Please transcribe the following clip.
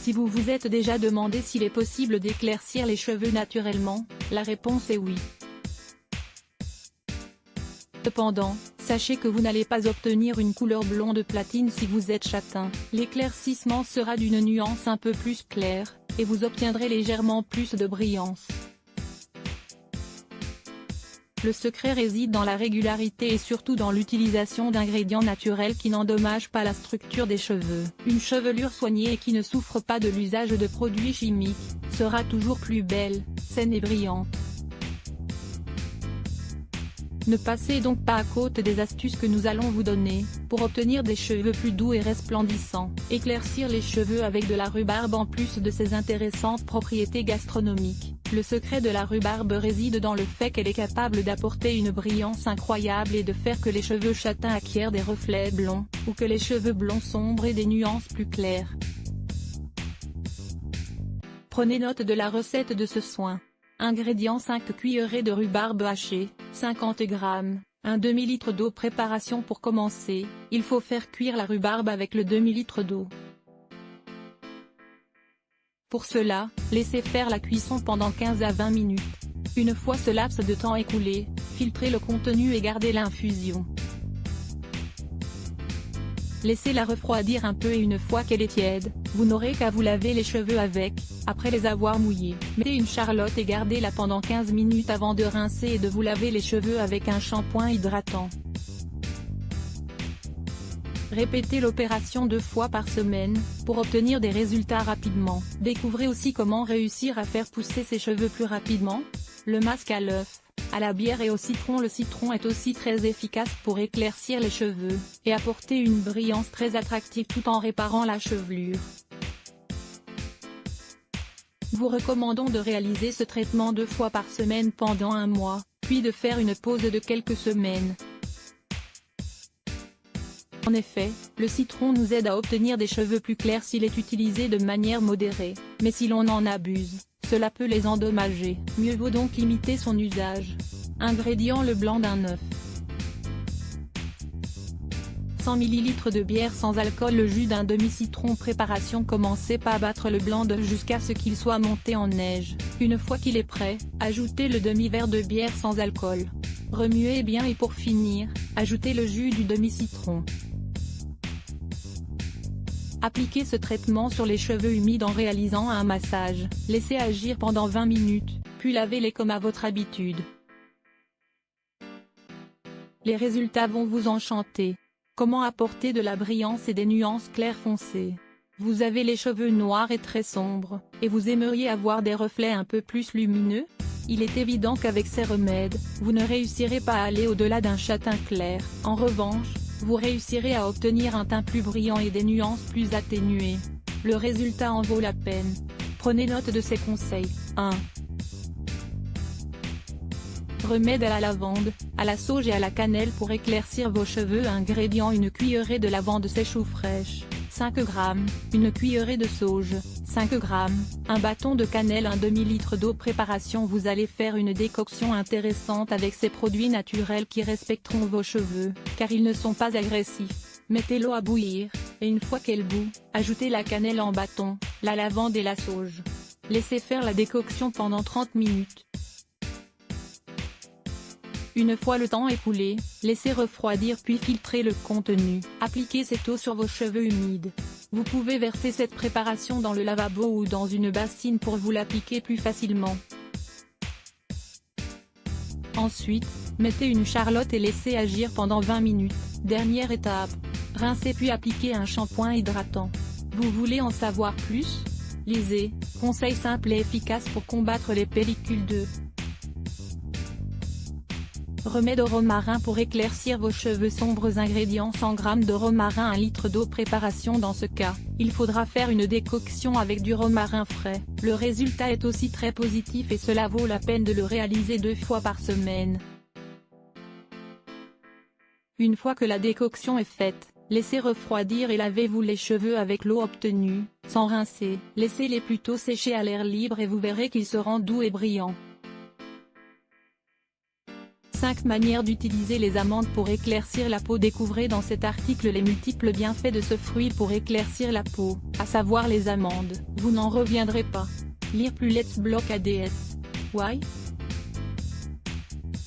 Si vous vous êtes déjà demandé s'il est possible d'éclaircir les cheveux naturellement, la réponse est oui. Cependant, sachez que vous n'allez pas obtenir une couleur blonde platine si vous êtes châtain. L'éclaircissement sera d'une nuance un peu plus claire, et vous obtiendrez légèrement plus de brillance. Le secret réside dans la régularité et surtout dans l'utilisation d'ingrédients naturels qui n'endommagent pas la structure des cheveux. Une chevelure soignée et qui ne souffre pas de l'usage de produits chimiques, sera toujours plus belle, saine et brillante. Ne passez donc pas à côté des astuces que nous allons vous donner, pour obtenir des cheveux plus doux et resplendissants. Éclaircir les cheveux avec de la rhubarbe. En plus de ses intéressantes propriétés gastronomiques, le secret de la rhubarbe réside dans le fait qu'elle est capable d'apporter une brillance incroyable et de faire que les cheveux châtains acquièrent des reflets blonds, ou que les cheveux blonds sombrent et des nuances plus claires. Prenez note de la recette de ce soin. Ingrédients: 5 cuillerées de rhubarbe hachée, 50 g, un demi-litre d'eau. Préparation. Pour commencer, il faut faire cuire la rhubarbe avec le demi-litre d'eau. Pour cela, laissez faire la cuisson pendant 15 à 20 minutes. Une fois ce laps de temps écoulé, filtrez le contenu et gardez l'infusion. Laissez-la refroidir un peu et une fois qu'elle est tiède, vous n'aurez qu'à vous laver les cheveux avec, après les avoir mouillés. Mettez une charlotte et gardez-la pendant 15 minutes avant de rincer et de vous laver les cheveux avec un shampoing hydratant. Répétez l'opération 2 fois par semaine, pour obtenir des résultats rapidement. Découvrez aussi comment réussir à faire pousser ses cheveux plus rapidement. Le masque à l'œuf, à la bière et au citron. Le citron est aussi très efficace pour éclaircir les cheveux, et apporter une brillance très attractive tout en réparant la chevelure. Vous recommandons de réaliser ce traitement 2 fois par semaine pendant 1 mois, puis de faire une pause de quelques semaines. En effet, le citron nous aide à obtenir des cheveux plus clairs s'il est utilisé de manière modérée, mais si l'on en abuse, cela peut les endommager. Mieux vaut donc limiter son usage. Ingrédients: le blanc d'un œuf, 100 ml de bière sans alcool, le jus d'un demi-citron. Préparation. Commencez par battre le blanc d'œuf jusqu'à ce qu'il soit monté en neige. Une fois qu'il est prêt, ajoutez le demi-verre de bière sans alcool. Remuez bien et pour finir, ajoutez le jus du demi-citron. Appliquez ce traitement sur les cheveux humides en réalisant un massage. Laissez agir pendant 20 minutes, puis lavez-les comme à votre habitude. Les résultats vont vous enchanter. Comment apporter de la brillance et des nuances claires foncées? Vous avez les cheveux noirs et très sombres, et vous aimeriez avoir des reflets un peu plus lumineux? Il est évident qu'avec ces remèdes, vous ne réussirez pas à aller au-delà d'un châtain clair. En revanche, vous réussirez à obtenir un teint plus brillant et des nuances plus atténuées. Le résultat en vaut la peine. Prenez note de ces conseils. 1. Remède à la lavande, à la sauge et à la cannelle pour éclaircir vos cheveux. Ingrédients: une cuillerée de lavande sèche ou fraîche, 5 g, une cuillerée de sauge, 5 g, un bâton de cannelle, un demi-litre d'eau. Préparation. Vous allez faire une décoction intéressante avec ces produits naturels qui respecteront vos cheveux, car ils ne sont pas agressifs. Mettez l'eau à bouillir, et une fois qu'elle bout, ajoutez la cannelle en bâton, la lavande et la sauge. Laissez faire la décoction pendant 30 minutes. Une fois le temps écoulé, laissez refroidir puis filtrez le contenu. Appliquez cette eau sur vos cheveux humides. Vous pouvez verser cette préparation dans le lavabo ou dans une bassine pour vous l'appliquer plus facilement. Ensuite, mettez une charlotte et laissez agir pendant 20 minutes. Dernière étape, rincez puis appliquez un shampoing hydratant. Vous voulez en savoir plus? Lisez, conseils simples et efficaces pour combattre les pellicules de remède au romarin pour éclaircir vos cheveux sombres. Ingrédients: 100 g de romarin, 1 litre d'eau. Préparation. Dans ce cas, il faudra faire une décoction avec du romarin frais. Le résultat est aussi très positif et cela vaut la peine de le réaliser 2 fois par semaine. Une fois que la décoction est faite, laissez refroidir et lavez-vous les cheveux avec l'eau obtenue, sans rincer. Laissez-les plutôt sécher à l'air libre et vous verrez qu'ils seront doux et brillants. 5 manières d'utiliser les amandes pour éclaircir la peau. Découvrez dans cet article les multiples bienfaits de ce fruit pour éclaircir la peau, à savoir les amandes. Vous n'en reviendrez pas. Lire plus. Let's block ADS. Why?